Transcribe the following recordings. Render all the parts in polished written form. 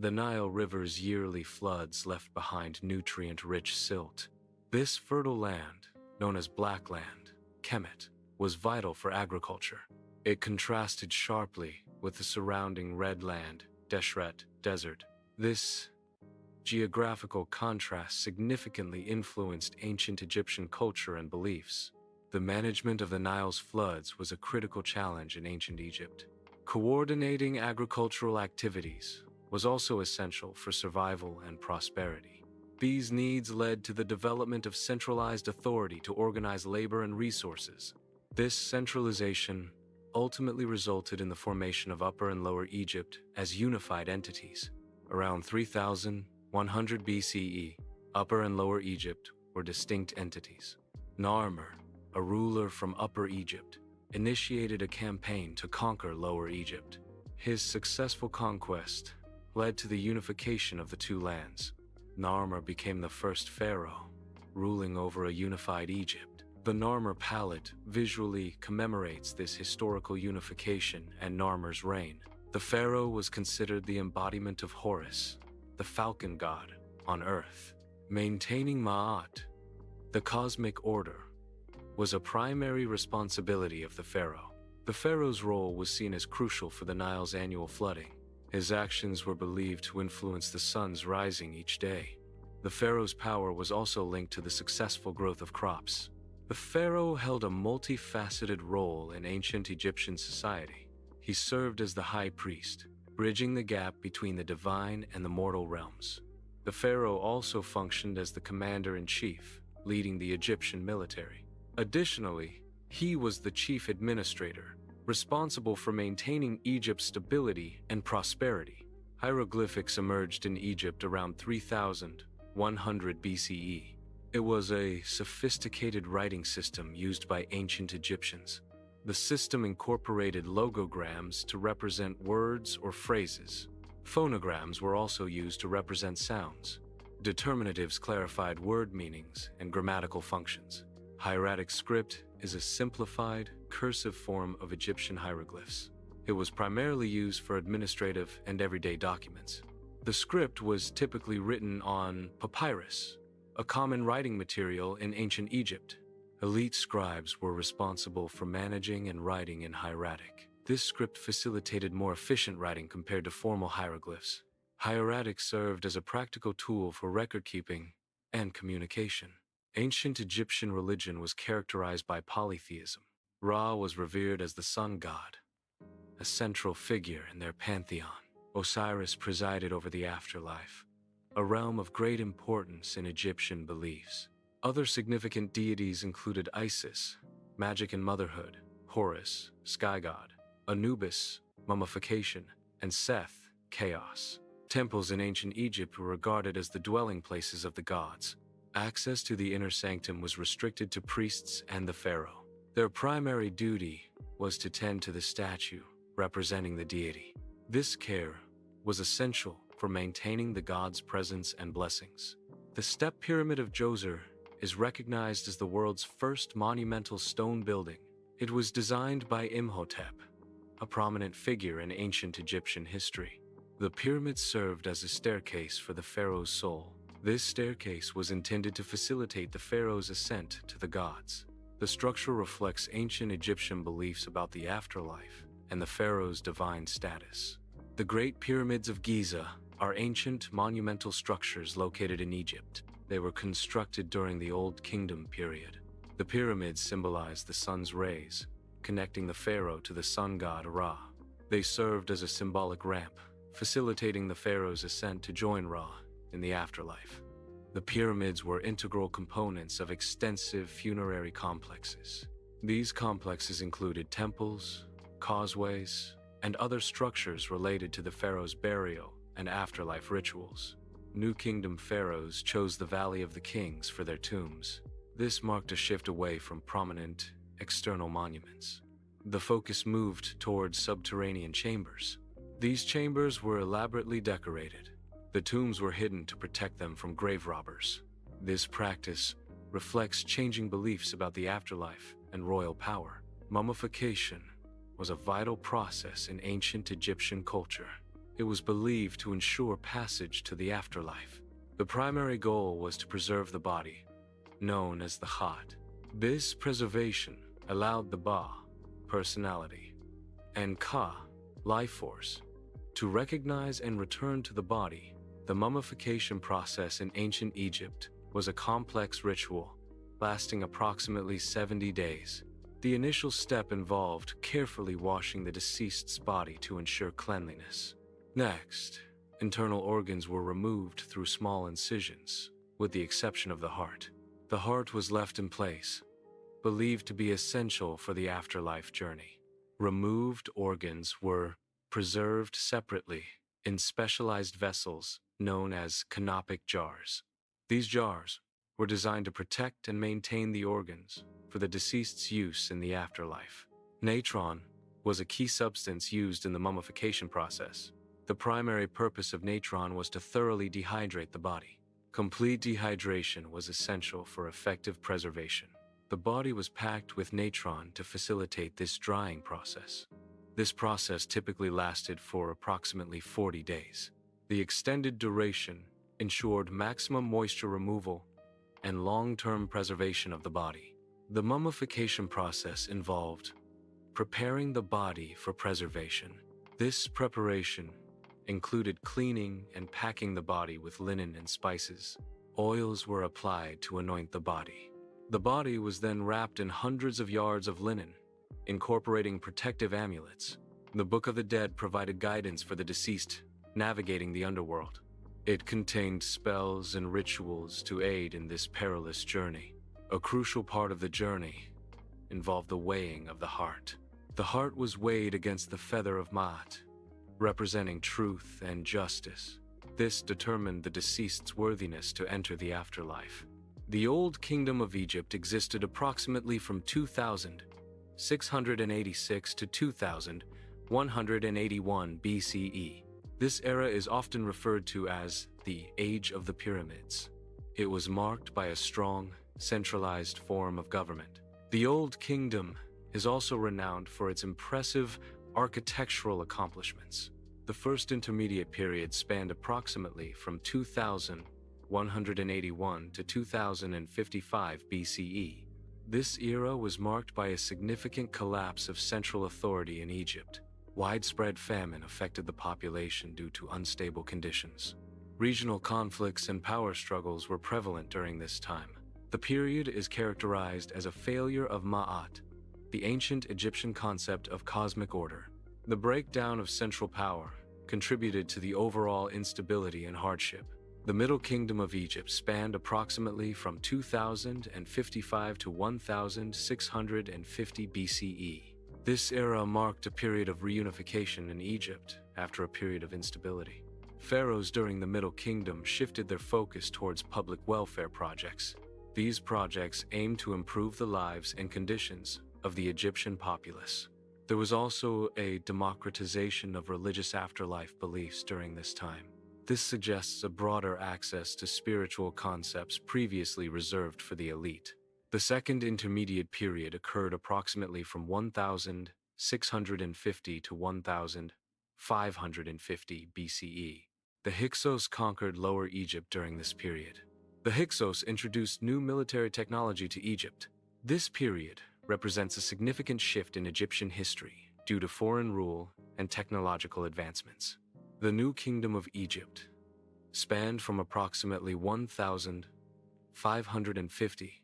The Nile River's yearly floods left behind nutrient-rich silt. This fertile land, known as Black Land, Kemet, was vital for agriculture. It contrasted sharply with the surrounding Red Land, Deshret, desert. This geographical contrast significantly influenced ancient Egyptian culture and beliefs. The management of the Nile's floods was a critical challenge in ancient Egypt. Coordinating agricultural activities was also essential for survival and prosperity. These needs led to the development of centralized authority to organize labor and resources. This centralization ultimately resulted in the formation of Upper and Lower Egypt as unified entities. Around 3100 BCE, Upper and Lower Egypt were distinct entities. Narmer, a ruler from Upper Egypt, initiated a campaign to conquer Lower Egypt. His successful conquest led to the unification of the two lands. Narmer became the first pharaoh, ruling over a unified Egypt. The Narmer palette visually commemorates this historical unification and Narmer's reign. The pharaoh was considered the embodiment of Horus, the falcon god, on earth. Maintaining Ma'at, the cosmic order, was a primary responsibility of the pharaoh. The pharaoh's role was seen as crucial for the Nile's annual flooding. His actions were believed to influence the sun's rising each day. The pharaoh's power was also linked to the successful growth of crops. The pharaoh held a multifaceted role in ancient Egyptian society. He served as the high priest, bridging the gap between the divine and the mortal realms. The pharaoh also functioned as the commander-in-chief, leading the Egyptian military. Additionally, he was the chief administrator, responsible for maintaining Egypt's stability and prosperity. Hieroglyphics emerged in Egypt around 3100 BCE. It was a sophisticated writing system used by ancient Egyptians. The system incorporated logograms to represent words or phrases. Phonograms were also used to represent sounds. Determinatives clarified word meanings and grammatical functions. Hieratic script is a simplified, cursive form of Egyptian hieroglyphs. It was primarily used for administrative and everyday documents. The script was typically written on papyrus, a common writing material in ancient Egypt. Elite scribes were responsible for managing and writing in hieratic. This script facilitated more efficient writing compared to formal hieroglyphs. Hieratic served as a practical tool for record-keeping and communication. Ancient Egyptian religion was characterized by polytheism. Ra was revered as the sun god, a central figure in their pantheon. Osiris presided over the afterlife, a realm of great importance in Egyptian beliefs. Other significant deities included Isis, magic and motherhood, Horus, sky god, Anubis, mummification, and Seth, chaos. Temples in ancient Egypt were regarded as the dwelling places of the gods. Access to the inner sanctum was restricted to priests and the pharaoh. Their primary duty was to tend to the statue representing the deity. This care was essential for maintaining the god's presence and blessings. The Step Pyramid of Djoser is recognized as the world's first monumental stone building. It was designed by Imhotep, a prominent figure in ancient Egyptian history. The pyramid served as a staircase for the pharaoh's soul. This staircase was intended to facilitate the pharaoh's ascent to the gods. The structure reflects ancient Egyptian beliefs about the afterlife and the pharaoh's divine status. The Great Pyramids of Giza are ancient monumental structures located in Egypt. They were constructed during the Old Kingdom period. The pyramids symbolize the sun's rays, connecting the pharaoh to the sun god Ra. They served as a symbolic ramp, facilitating the pharaoh's ascent to join Ra in the afterlife. The pyramids were integral components of extensive funerary complexes. These complexes included temples, causeways, and other structures related to the pharaoh's burial and afterlife rituals. New Kingdom pharaohs chose the Valley of the Kings for their tombs. This marked a shift away from prominent external monuments. The focus moved towards subterranean chambers. These chambers were elaborately decorated. The tombs were hidden to protect them from grave robbers. This practice reflects changing beliefs about the afterlife and royal power. Mummification was a vital process in ancient Egyptian culture. It was believed to ensure passage to the afterlife. The primary goal was to preserve the body, known as the Khat. This preservation allowed the Ba, personality, and Ka, life force, to recognize and return to the body. The mummification process in ancient Egypt was a complex ritual, lasting approximately 70 days. The initial step involved carefully washing the deceased's body to ensure cleanliness. Next, internal organs were removed through small incisions, with the exception of the heart. The heart was left in place, believed to be essential for the afterlife journey. Removed organs were preserved separately in specialized vessels known as canopic jars. These jars were designed to protect and maintain the organs for the deceased's use in the afterlife. Natron was a key substance used in the mummification process. The primary purpose of natron was to thoroughly dehydrate the body. Complete dehydration was essential for effective preservation. The body was packed with natron to facilitate this drying process. This process typically lasted for approximately 40 days. The extended duration ensured maximum moisture removal and long-term preservation of the body. The mummification process involved preparing the body for preservation. This preparation included cleaning and packing the body with linen and spices. Oils were applied to anoint the body. The body was then wrapped in hundreds of yards of linen, incorporating protective amulets. The Book of the Dead provided guidance for the deceased navigating the underworld. It contained spells and rituals to aid in this perilous journey. A crucial part of the journey involved the weighing of the heart. The heart was weighed against the feather of Ma'at, representing truth and justice. This determined the deceased's worthiness to enter the afterlife. The Old Kingdom of Egypt existed approximately from 2686 to 2181 BCE. This era is often referred to as the Age of the Pyramids. It was marked by a strong, centralized form of government. The Old Kingdom is also renowned for its impressive architectural accomplishments. The first intermediate period spanned approximately from 2181 to 2055 BCE. This era was marked by a significant collapse of central authority in Egypt. Widespread famine affected the population due to unstable conditions. Regional conflicts and power struggles were prevalent during this time. The period is characterized as a failure of Ma'at, the ancient Egyptian concept of cosmic order. The breakdown of central power contributed to the overall instability and hardship. The Middle Kingdom of Egypt spanned approximately from 2055 to 1650 BCE. This era marked a period of reunification in Egypt after a period of instability. Pharaohs during the Middle Kingdom shifted their focus towards public welfare projects. These projects aimed to improve the lives and conditions of the Egyptian populace. There was also a democratization of religious afterlife beliefs during this time. This suggests a broader access to spiritual concepts previously reserved for the elite. The Second Intermediate Period occurred approximately from 1650 to 1550 BCE. The Hyksos conquered Lower Egypt during this period. The Hyksos introduced new military technology to Egypt. This period represents a significant shift in Egyptian history due to foreign rule and technological advancements. The New Kingdom of Egypt spanned from approximately 1550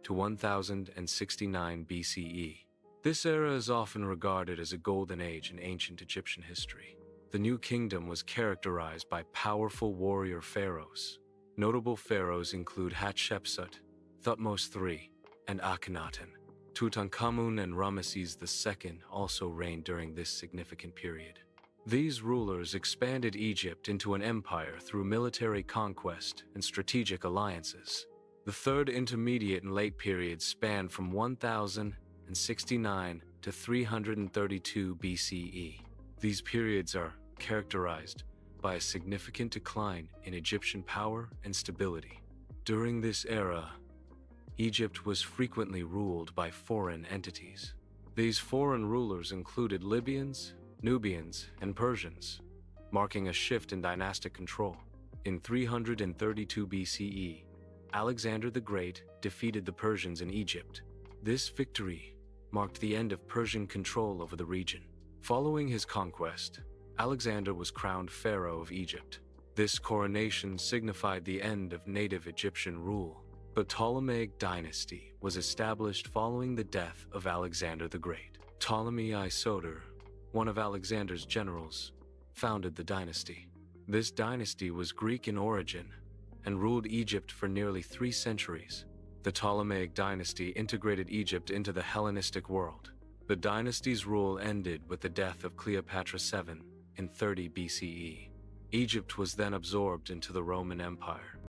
to 1069 BCE. This era is often regarded as a golden age in ancient Egyptian history. The New Kingdom was characterized by powerful warrior pharaohs. Notable pharaohs include Hatshepsut, Thutmose III, and Akhenaten. Tutankhamun and Ramesses II also reigned during this significant period. These rulers expanded Egypt into an empire through military conquest and strategic alliances. The Third Intermediate and Late Periods spanned from 1069 to 332 BCE. These periods are characterized by a significant decline in Egyptian power and stability. During this era, Egypt was frequently ruled by foreign entities. These foreign rulers included Libyans, Nubians, and Persians. marking a shift in dynastic control. In 332 BCE, Alexander the Great defeated the Persians in Egypt. This victory marked the end of Persian control over the region. Following his conquest, Alexander was crowned Pharaoh of Egypt. This coronation signified the end of native Egyptian rule. The Ptolemaic dynasty was established following the death of Alexander the Great. Ptolemy I Soter, one of Alexander's generals, founded the dynasty. This dynasty was Greek in origin and ruled Egypt for nearly 3 centuries. The Ptolemaic dynasty integrated Egypt into the Hellenistic world. The dynasty's rule ended with the death of Cleopatra VII in 30 BCE. Egypt was then absorbed into the Roman Empire.